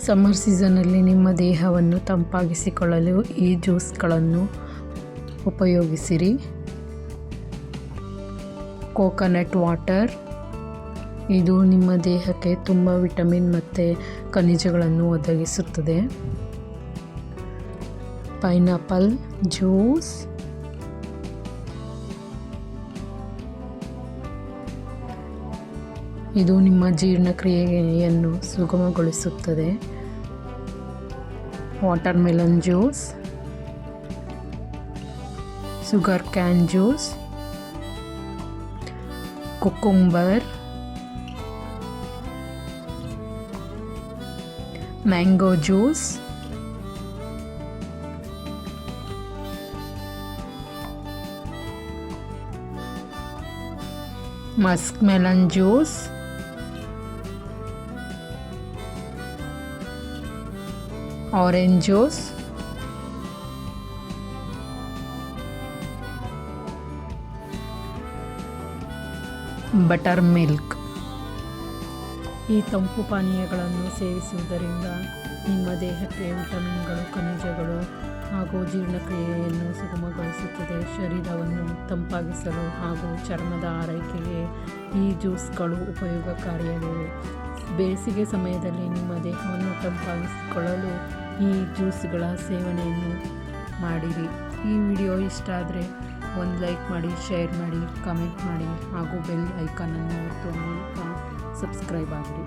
Summer ಸೀಸನಲ್ಲಿ ನಿಮ್ಮ ದೇಹವನ್ನು ತಂಪಾಗಿಸಿಕೊಳ್ಳಲು ಈ ಜ್ಯೂಸ್ಗಳನ್ನು ಉಪಯೋಗಿಸಿರಿ. ಕೋಕೋನಟ್ ವಾಟರ್, ಇದು ನಿಮ್ಮ ದೇಹಕ್ಕೆ ತುಂಬ ವಿಟಮಿನ್ ಮತ್ತು ಖನಿಜಗಳನ್ನು ಒದಗಿಸುತ್ತದೆ. ಪೈನಾಪಲ್ ಜ್ಯೂಸ್, ಇದು ನಿಮ್ಮ ಜೀರ್ಣಕ್ರಿಯೆಯನ್ನು ಸುಗಮಗೊಳಿಸುತ್ತದೆ. Water melon juice, sugar can juice, cucumber, mango juice, Musk melon juice, orange juice, butter milk. ಈ ತಂಪು ಪಾನೀಯಗಳನ್ನು ಸೇವಿಸುವುದರಿಂದ ನಿಮ್ಮ ದೇಹಕ್ಕೆ ವಿಟಮಿನ್ಗಳು, ಖನಿಜಗಳು ಹಾಗೂ ಜೀರ್ಣಕ್ರಿಯೆಯನ್ನು ಸುಗಮಗೊಳಿಸುತ್ತದೆ. ಶರೀರವನ್ನು ತಂಪಾಗಿಸಲು ಹಾಗೂ ಚರ್ಮದ ಆರೈಕೆಗೆ ಈ ಜ್ಯೂಸ್ಗಳು ಉಪಯೋಗಕಾರಿಯಾಗಿವೆ. ಬೇಸಿಗೆ ಸಮಯದಲ್ಲಿ ನಿಮ್ಮ ದೇಹವನ್ನು ತಂಪಾಗಿಸಿಕೊಳ್ಳಲು ಈ ಜ್ಯೂಸ್ಗಳ ಸೇವನೆಯನ್ನು ಮಾಡಿರಿ. ಈ ವಿಡಿಯೋ ಇಷ್ಟ ಆದರೆ ಒಂದು ಲೈಕ್ ಮಾಡಿ, ಶೇರ್ ಮಾಡಿ, ಕಮೆಂಟ್ ಮಾಡಿ ಹಾಗೂ ಬೆಲ್ ಐಕಾನನ್ನು ಒತ್ತುವ ಮೂಲಕ ಸಬ್ಸ್ಕ್ರೈಬ್ ಆಗಿರಿ.